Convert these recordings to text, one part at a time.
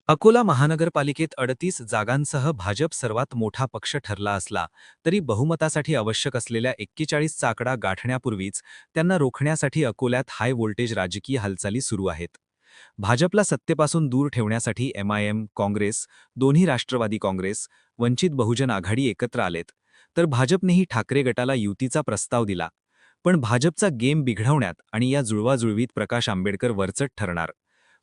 अकोला महानगरपालिकेत 38 जागांसह भाजप सर्वात मोठा पक्ष ठरला असला तरी बहुमतासाठी आवश्यक असलेल्या 41चा आकडा गाठण्यापूर्वीच त्यांना रोखण्यासाठी अकोल्यात हाय व्होल्टेज राजकीय हालचाली सुरू आहेत. भाजपला सत्तेपासून दूर ठेवण्यासाठी एमआयएम, काँग्रेस, दोन्ही राष्ट्रवादी काँग्रेस, वंचित बहुजन आघाडी एकत्र आलेत, तर भाजपनेही ठाकरे गटाला युतीचा प्रस्ताव दिला. पण भाजपचा गेम बिघडवण्यात आणि या जुळवाजुळवीत प्रकाश आंबेडकर वरचढ ठरणार.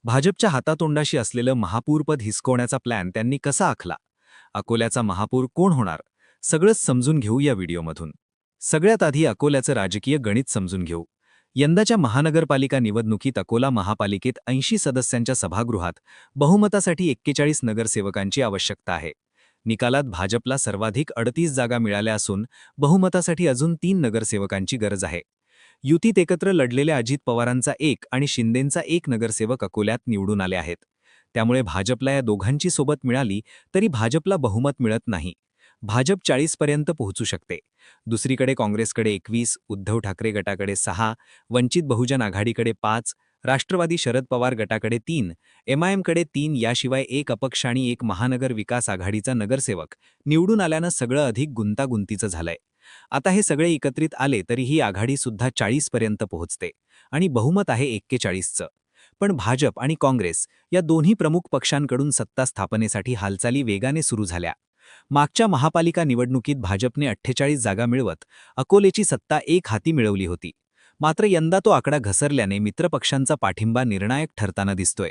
भाजपच्या हातातोंडाशी असलेलं महापौरपद हिसकवण्याचा प्लॅन त्यांनी कसा आखला? अकोल्याचा महापौर कोण होणार? सगळंच समजून घेऊ या व्हिडिओमधून. सगळ्यात आधी अकोल्याचं राजकीय गणित समजून घेऊ. यंदाच्या महानगरपालिका निवडणुकीत अकोला महापालिकेत 80 सदस्यांच्या सभागृहात बहुमतासाठी 41 नगरसेवकांची आवश्यकता आहे. निकालात भाजपला सर्वाधिक 38 जागा मिळाल्या असून बहुमतासाठी अजून 3 नगरसेवकांची गरज आहे. युतीत एकत्र लढलेल्या अजित पवारांचा एक आणि शिंदेंचा एक नगरसेवक अकोल्यात निवडून आले आहेत. त्यामुळे भाजपला या दोघांची सोबत मिळाली तरी भाजपला बहुमत मिळत नाही. भाजप 40 पर्यंत पोहोचू शकते. दुसरीकडे काँग्रेसकडे 21, उद्धव ठाकरे गटाकडे 6, वंचित बहुजन आघाडीकडे 5, राष्ट्रवादी शरद पवार गटाकडे 3, एमआयएमकडे 3, याशिवाय एक अपक्ष आणि एक महानगर विकास आघाडीचा नगरसेवक निवडून आल्यानं सगळं अधिक गुंतागुंतीचं झालंय. आता हे सगळे एकत्रित आले तरी ही आघाडी सुद्धा 40 पर्यंत पोहोचते आणि बहुमत आहे 41चं. पण भाजप आणि काँग्रेस या दोन्ही प्रमुख पक्षांकडून सत्ता स्थापनेसाठी हालचाली वेगाने सुरू झाल्या. मागच्या महापालिका निवडणुकीत भाजपने 48 जागा मिळवत अकोलेची सत्ता एक हाती मिळवली होती. मात्र यंदा तो आकडा घसरल्याने मित्रपक्षांचा पाठिंबा निर्णायक ठरताना दिसतोय.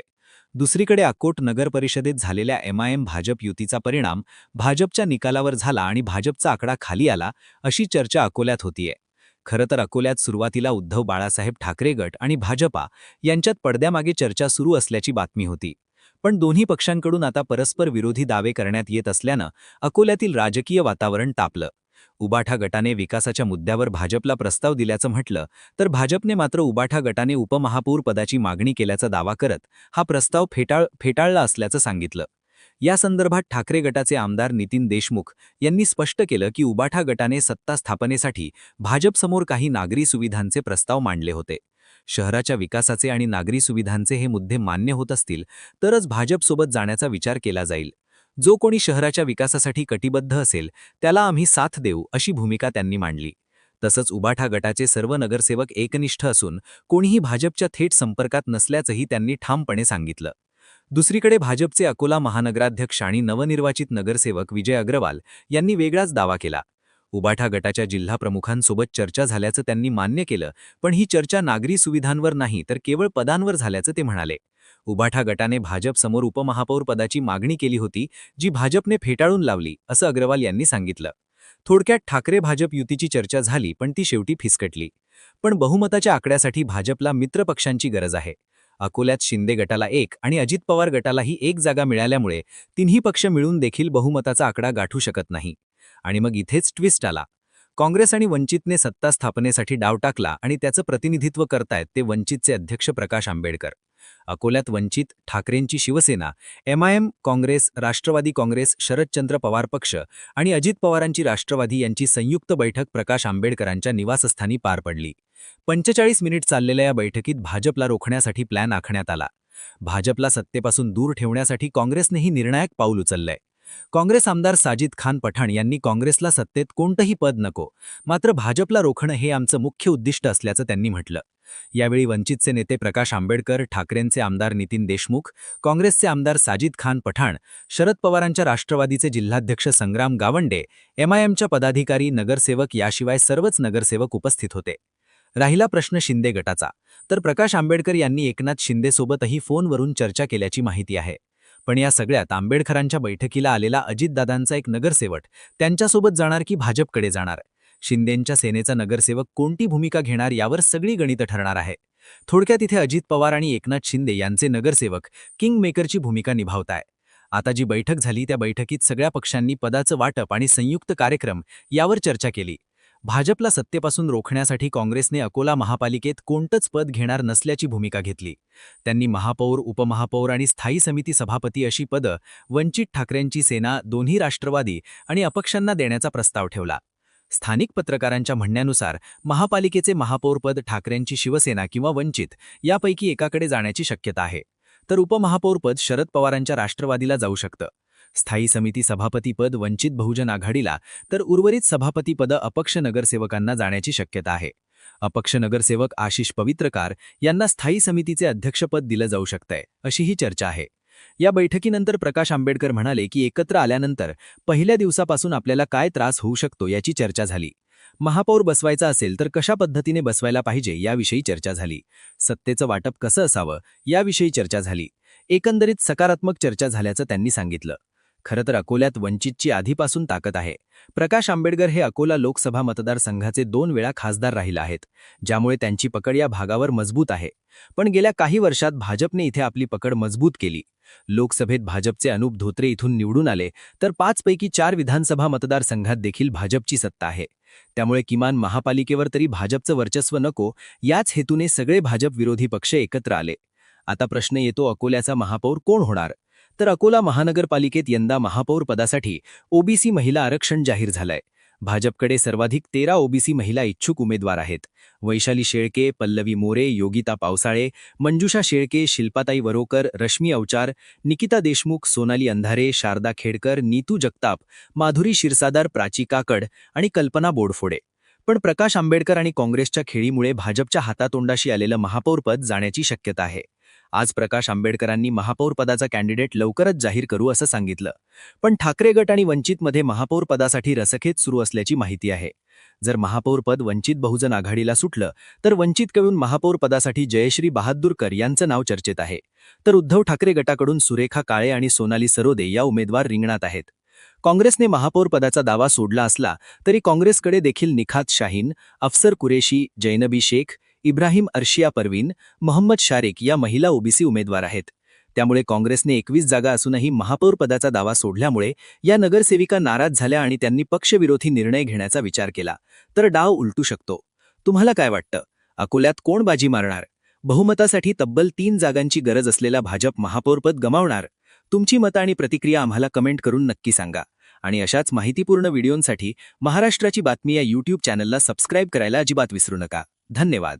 दुसरीकडे अकोट नगरपरिषदेत झालेल्या एमआयएम भाजप युतीचा परिणाम भाजपच्या निकालावर झाला आणि भाजपचा आकडा खाली आला, अशी चर्चा अकोल्यात होतीये. खरं तर अकोल्यात सुरुवातीला उद्धव बाळासाहेब ठाकरे गट आणि भाजपा यांच्यात पडद्यामागे चर्चा सुरू असल्याची बातमी होती. पण दोन्ही पक्षांकडून आता परस्पर विरोधी दावे करण्यात येत असल्यानं अकोल्यातील राजकीय वातावरण तापलं. उबाठा गटाने विकासाच्या मुद्द्यावर भाजपला प्रस्ताव दिल्याचं म्हटलं, तर भाजपने मात्र उबाठा गटाने उपमहापौर पदाची मागणी केल्याचा दावा करत हा प्रस्ताव फेटाळला असल्याचं सांगितलं. या संदर्भात ठाकरे गटाचे आमदार नितीन देशमुख यांनी स्पष्ट केलं की उबाठा गटाने सत्ता स्थापनेसाठी भाजपसमोर काही नागरी सुविधांचे प्रस्ताव मांडले होते. शहराच्या विकासाचे आणि नागरी सुविधांचे हे मुद्दे मान्य होत असतील तरच भाजपसोबत जाण्याचा विचार केला जाईल. जो कोणी शहराच्या विकासासाठी कटिबद्ध असेल त्याला आम्ही साथ देऊ, अशी भूमिका त्यांनी मांडली. तसंच उबाठा गटाचे सर्व नगरसेवक एकनिष्ठ असून कोणीही भाजपच्या थेट संपर्कात नसल्याचंही त्यांनी ठामपणे सांगितलं. दुसरीकडे भाजपचे अकोला महानगराध्यक्ष आणि नवनिर्वाचित नगरसेवक विजय अग्रवाल यांनी वेगळाच दावा केला. उबाठा गटाच्या जिल्हाप्रमुखांसोबत चर्चा झाल्याचं त्यांनी मान्य केलं, पण ही चर्चा नागरी सुविधांवर नाही तर केवळ पदांवर झाल्याचं ते म्हणाले. उबाठा गटाने भाजपसमोर उपमहापौर पदाची मागणी केली होती, जी भाजपने फेटाळून लावली, असं अग्रवाल यांनी सांगितलं. थोडक्यात ठाकरे भाजप युतीची चर्चा झाली पण ती शेवटी फिसकटली. पण बहुमताच्या आकड्यासाठी भाजपला मित्रपक्षांची गरज आहे. अकोल्यात शिंदे गटाला 1 आणि अजित पवार गटालाही 1 जागा मिळाल्यामुळे तिन्ही पक्ष मिळून देखील बहुमताचा आकडा गाठू शकत नाही. आणि मग इथेच ट्विस्ट आला. काँग्रेस आणि वंचितने सत्ता स्थापनेसाठी डाव टाकला आणि त्याचं प्रतिनिधित्व करतायत ते वंचितचे अध्यक्ष प्रकाश आंबेडकर. अकोल्यात वंचित, ठाकरेंची शिवसेना, एमआयएम, काँग्रेस, राष्ट्रवादी काँग्रेस, शरदचंद्र पवार पक्ष आणि अजित पवारांची राष्ट्रवादी यांची संयुक्त बैठक प्रकाश आंबेडकरांच्या निवासस्थानी पार पडली. 45 मिनिट चाललेल्या या बैठकीत भाजपला रोखण्यासाठी प्लॅन आखण्यात आला. भाजपला सत्तेपासून दूर ठेवण्यासाठी काँग्रेसनेही निर्णायक पाऊल उचललंय. काँग्रेस आमदार साजिद खान पठाण यांनी काँग्रेसला सत्तेत कोणतंही पद नको, मात्र भाजपला रोखणं हे आमचं मुख्य उद्दिष्ट असल्याचं त्यांनी म्हटलं. यावेळी वंचितचे नेते प्रकाश आंबेडकर, ठाकरेंचे आमदार नितीन देशमुख, काँग्रेसचे आमदार साजिद खान पठाण, शरद पवारांच्या राष्ट्रवादीचे जिल्हाध्यक्ष संग्राम गावंडे, एमआयएमच्या पदाधिकारी, नगरसेवक याशिवाय सर्वच नगरसेवक उपस्थित होते. राहिला प्रश्न शिंदे गटाचा, तर प्रकाश आंबेडकर यांनी एकनाथ शिंदेसोबतही फोनवरून चर्चा केल्याची माहिती आहे. पण या सगळ्यात आंबेडकरांच्या बैठकीला आलेला अजितदादांचा एक नगरसेवक त्यांच्यासोबत जाणार की भाजपकडे जाणार? शिंदेंच्या सेनेचा नगरसेवक कोणती भूमिका घेणार यावर सगळी गणितं ठरणार आहे. थोडक्यात इथे अजित पवार आणि एकनाथ शिंदे यांचे नगरसेवक किंग मेकरची भूमिका निभावताय. आता जी बैठक झाली त्या बैठकीत सगळ्या पक्षांनी पदाचं वाटप आणि संयुक्त कार्यक्रम यावर चर्चा केली. भाजपला सत्तेपासून रोखण्यासाठी काँग्रेसने अकोला महापालिकेत कोणतंच पद घेणार नसल्याची भूमिका घेतली. त्यांनी महापौर, उपमहापौर आणि स्थायी समिती सभापती अशी पदं वंचित, ठाकरेंची सेना, दोन्ही राष्ट्रवादी आणि अपक्षांना देण्याचा प्रस्ताव ठेवला. स्थानिक पत्रकारांच्या म्हणण्यानुसार महापालिकेचे महापौरपद ठाकरेंची शिवसेना किंवा वंचित यापैकी एकाकडे जाण्याची शक्यता आहे. तर उपमहापौरपद शरद पवारांच्या राष्ट्रवादीला जाऊ शकतं. स्थायी समिती सभापतीपद वंचित बहुजन आघाडीला, तर उर्वरित सभापतीपद अपक्ष नगरसेवकांना जाण्याची शक्यता आहे. अपक्ष नगरसेवक आशिष पवित्रकार यांना स्थायी समितीचे अध्यक्षपद दिलं जाऊ शकतंय, अशी ही चर्चा आहे. या बैठकीनंतर प्रकाश आंबेडकर म्हणाले की एकत्र आल्यानंतर पहिल्या दिवसापासून आपल्याला काय त्रास होऊ शकतो याची चर्चा झाली. महापौर बसवायचा असेल तर कशा पद्धतीने बसवायला पाहिजे याविषयी चर्चा झाली. सत्तेचं वाटप कसं असावं याविषयी चर्चा झाली. एकंदरीत सकारात्मक चर्चा झाल्याचं त्यांनी सांगितलं. खरं तर अकोल्यात वंचितची आधीपासून ताकद आहे. प्रकाश आंबेडकर हे अकोला लोकसभा मतदारसंघाचे 2 वेळा खासदार राहिले आहेत, ज्यामुळे त्यांची पकड या भागावर मजबूत आहे. पण गेल्या काही वर्षात भाजपने इथे आपली पकड मजबूत केली. लोकसभेत भाजपचे अनुप धोत्रे इथून निवडून आले, तर 5 पैकी 4 विधानसभा मतदारसंघात देखील भाजपची सत्ता आहे. त्यामुळे किमान महापालिकेवर तरी भाजपचं वर्चस्व नको, याच हेतूने सगळे भाजप विरोधी पक्ष एकत्र आले. आता प्रश्न येतो, अकोल्याचा महापौर कोण होणार? तर अकोला महानगरपालिकेत यंदा महापौर पदासाठी ओबीसी महिला आरक्षण जाहीर झालंय. भाजपकडे सर्वाधिक 13 ओबीसी महिला इच्छुक उमेदवार आहेत. वैशाली शेळके, पल्लवी मोरे, योगिता पावसाळे, मंजुषा शेळके, शिल्पाताई वरोकर, रश्मी अवचार, निकिता देशमुख, सोनाली अंधारे, शारदा खेडकर, नीतू जगताप, माधुरी क्षीरसागर, प्राची काकड आणि कल्पना बोडफोडे. पण प्रकाश आंबेडकर आणि काँग्रेसच्या खेळीमुळे भाजपच्या हातातोंडाशी आलेलं महापौरपद जाण्याची शक्यता आहे. आज प्रकाश आंबेडकरांनी महापौर पदाचा कॅन्डिडेट लवकरच जाहीर करू असं सांगितलं. पण ठाकरे गट आणि वंचितमध्ये महापौर पदासाठी रसखेच सुरू असल्याची माहिती आहे. जर महापौर पद वंचित बहुजन आघाडीला सुटलं तर वंचितकडून महापौर पदासाठी जयश्री बहादूरकर यांचं नाव चर्चेत आहे. तर उद्धव ठाकरे गटाकडून सुरेखा काळे आणि सोनाली सरोदे या उमेदवार रिंगणात आहेत. काँग्रेसने महापौर पदाचा दावा सोडला असला तरी काँग्रेसकडे देखील निखात शाहीन, अफसर कुरेशी, जैनबी शेख, इब्राहिम अर्शिया परवीन, मोहम्मद शारिक या महिला ओबीसी उमेदवार आहेत. त्यामुळे काँग्रेसने 21 जागा असूनही महापौर पदाचा दावा सोडल्यामुळे या नगरसेविका नाराज झाल्या आणि त्यांनी पक्षविरोधी निर्णय घेण्याचा विचार केला. तर डाव उलटू शकतो. तुम्हाला काय वाटतं? अकोल्यात कोण बाजी मारणार? बहुमतासाठी तब्बल 3 जागांची गरज असलेला भाजप महापौरपद गमावणार? तुमची मतं आणि प्रतिक्रिया आम्हाला कमेंट करून नक्की सांगा. आणि अशाच माहितीपूर्ण व्हिडिओंसाठी महाराष्ट्राची बातमी या YouTube चॅनलला सबस्क्राईब करायला अजिबात विसरू नका. धन्यवाद.